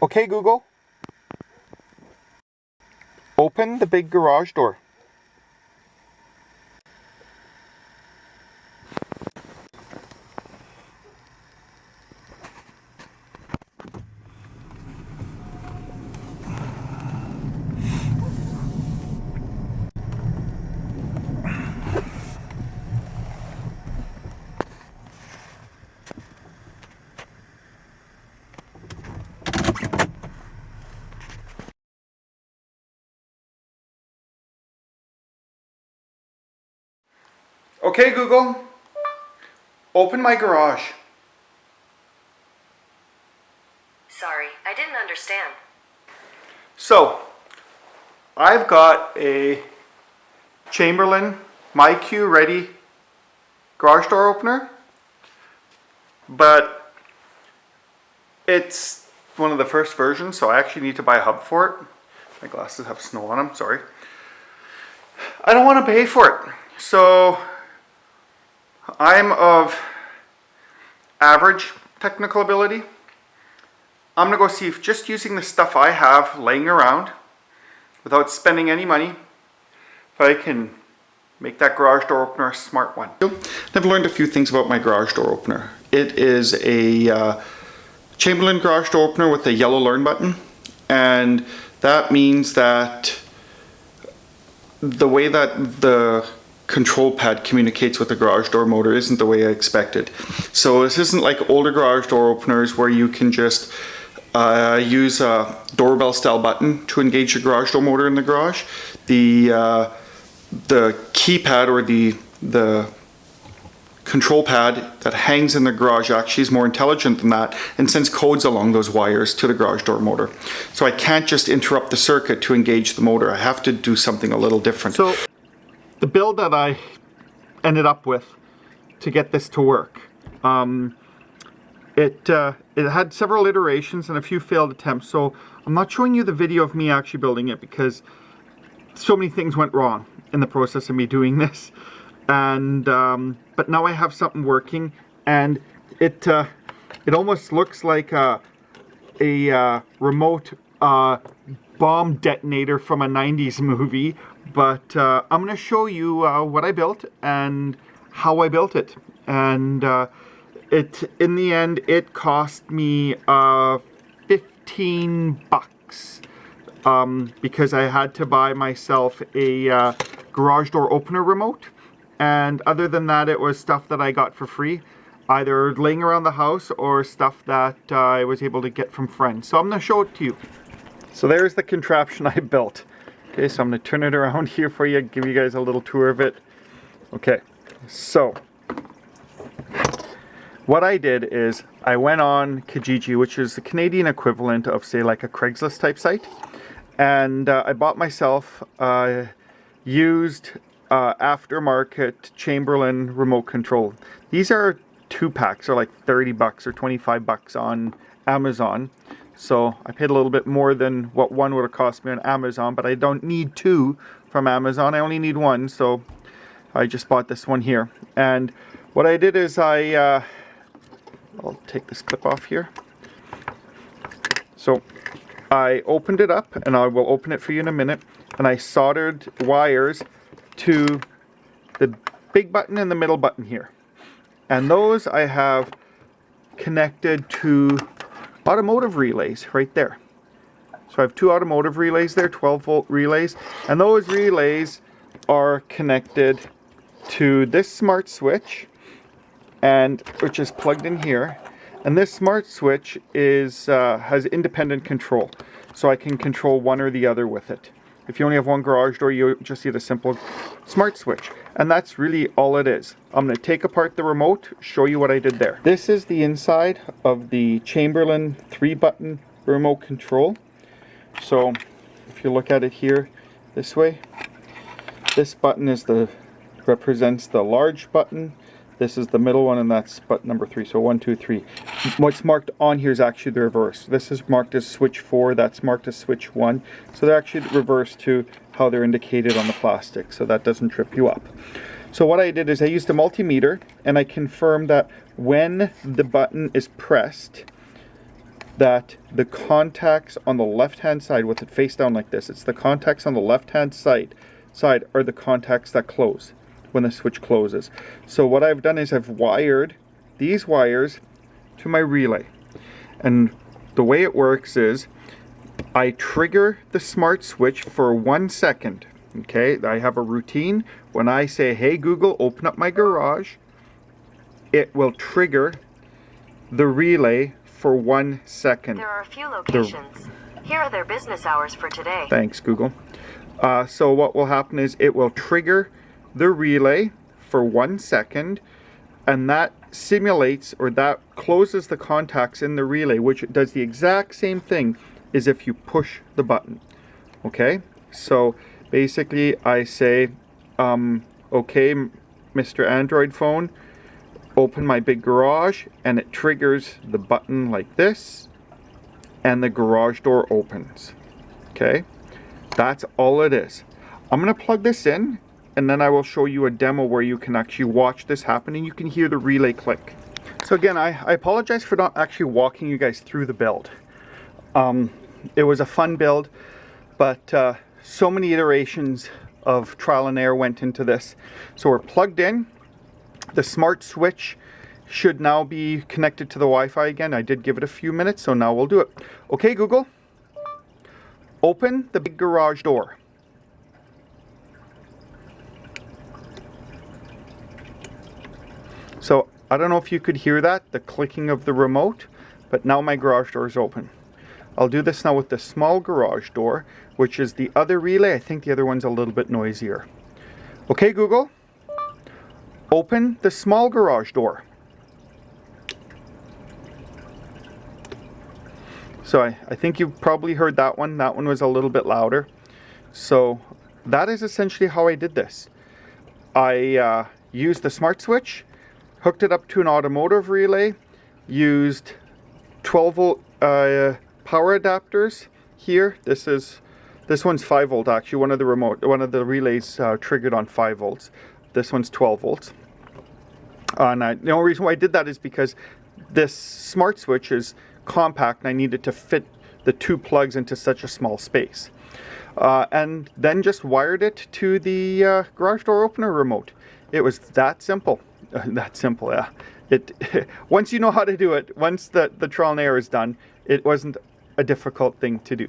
Okay, Google, open the big garage door. Okay, Google, open my garage. Sorry, I didn't understand. So, I've got a Chamberlain MyQ Ready garage door opener, but it's one of the first versions, so I actually need to buy a hub for it. My glasses have snow on them, sorry. I don't want to pay for it, so I'm of average technical ability. I'm gonna go see if just using the stuff I have laying around without spending any money, if I can make that garage door opener a smart one. I've learned a few things about my garage door opener. It is a Chamberlain garage door opener with a yellow learn button, and that means that the way that the control pad communicates with the garage door motor isn't the way I expected. So this isn't like older garage door openers where you can just use a doorbell style button to engage the garage door motor in the garage. The keypad or the control pad that hangs in the garage actually is more intelligent than that and sends codes along those wires to the garage door motor. So I can't just interrupt the circuit to engage the motor. I have to do something a little different. So the build that I ended up with to get this to work, it had several iterations and a few failed attempts. So I'm not showing you the video of me actually building it because so many things went wrong in the process of me doing this. And but now I have something working, and it almost looks like a remote bomb detonator from a 90s movie. But I'm going to show you what I built and how I built it. And in the end, it cost me 15 bucks because I had to buy myself a garage door opener remote. And other than that, it was stuff that I got for free, either laying around the house or stuff that I was able to get from friends. So I'm going to show it to you. So there's the contraption I built. Okay, so I'm going to turn it around here for you, give you guys a little tour of it. Okay, so what I did is I went on Kijiji, which is the Canadian equivalent of, say, like a Craigslist type site. And I bought myself used aftermarket Chamberlain remote control. These are 2-packs, are like 30 bucks or 25 bucks on Amazon. So I paid a little bit more than what one would have cost me on Amazon, but I don't need 2 from Amazon. I only need 1, so I just bought this one here. And what I did is I'll take this clip off here. So I opened it up, and I will open it for you in a minute, and I soldered wires to the big button and the middle button here. And those I have connected to automotive relays right there. So I have 2 automotive relays there, 12-volt relays, and those relays are connected to this smart switch, and which is plugged in here. And this smart switch is has independent control, so I can control one or the other with it. If you only have one garage door, you just need a simple smart switch. And that's really all it is. I'm going to take apart the remote, show you what I did there. This is the inside of the Chamberlain 3-button remote control. So if you look at it here this way, this button represents the large button. This is the middle one, and that's button number 3. So 1, 2, 3. What's marked on here is actually the reverse. This is marked as switch 4. That's marked as switch 1. So they're actually reversed to how they're indicated on the plastic, so that doesn't trip you up. So what I did is I used a multimeter, and I confirmed that when the button is pressed, that the contacts on the left-hand side, with it face down like this, it's the contacts on the left-hand side are the contacts that close when the switch closes. So what I've done is I've wired these wires to my relay. And the way it works is I trigger the smart switch for 1 second. Okay, I have a routine. When I say, hey Google, open up my garage, it will trigger the relay for 1 second. There are a few locations. Here are their business hours for today. Thanks, Google. So what will happen is it will trigger the relay for 1 second, and that simulates, or that closes the contacts in the relay, which does the exact same thing as if you push the button. Okay, so basically I say, okay, Mr. Android phone, open my big garage, and it triggers the button like this, and the garage door opens. Okay, that's all it is. I'm gonna plug this in, and then I will show you a demo where you can actually watch this happen and you can hear the relay click. So again, I apologize for not actually walking you guys through the build. It was a fun build, but so many iterations of trial and error went into this. So we're plugged in. The smart switch should now be connected to the Wi-Fi again. I did give it a few minutes, so now we'll do it. Okay, Google, open the big garage door. So I don't know if you could hear that, the clicking of the remote, but now my garage door is open. I'll do this now with the small garage door, which is the other relay. I think the other one's a little bit noisier. Okay, Google, open the small garage door. So I think you've probably heard that one. That one was a little bit louder. So that is essentially how I did this. I used the smart switch, hooked it up to an automotive relay, used 12 volt power adapters here. This one's 5 volt actually. One of the relays triggered on 5 volts. This one's 12 volts. And the only reason why I did that is because this smart switch is compact and I needed to fit the 2 plugs into such a small space. And then just wired it to the garage door opener remote. It was that simple. That simple, yeah. Once you know how to do it, once the trial and error is done, it wasn't a difficult thing to do.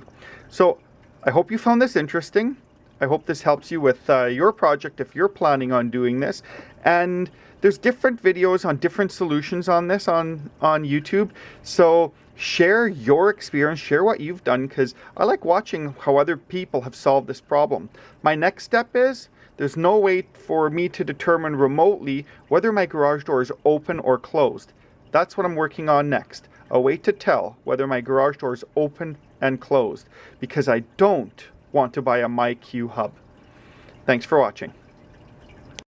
So I hope you found this interesting. I hope this helps you with your project if you're planning on doing this. And there's different videos on different solutions on this on YouTube. So share your experience, share what you've done, because I like watching how other people have solved this problem. My next step is, there's no way for me to determine remotely whether my garage door is open or closed. That's what I'm working on next. A way to tell whether my garage door is open and closed, because I don't want to buy a MyQ hub. Thanks for watching.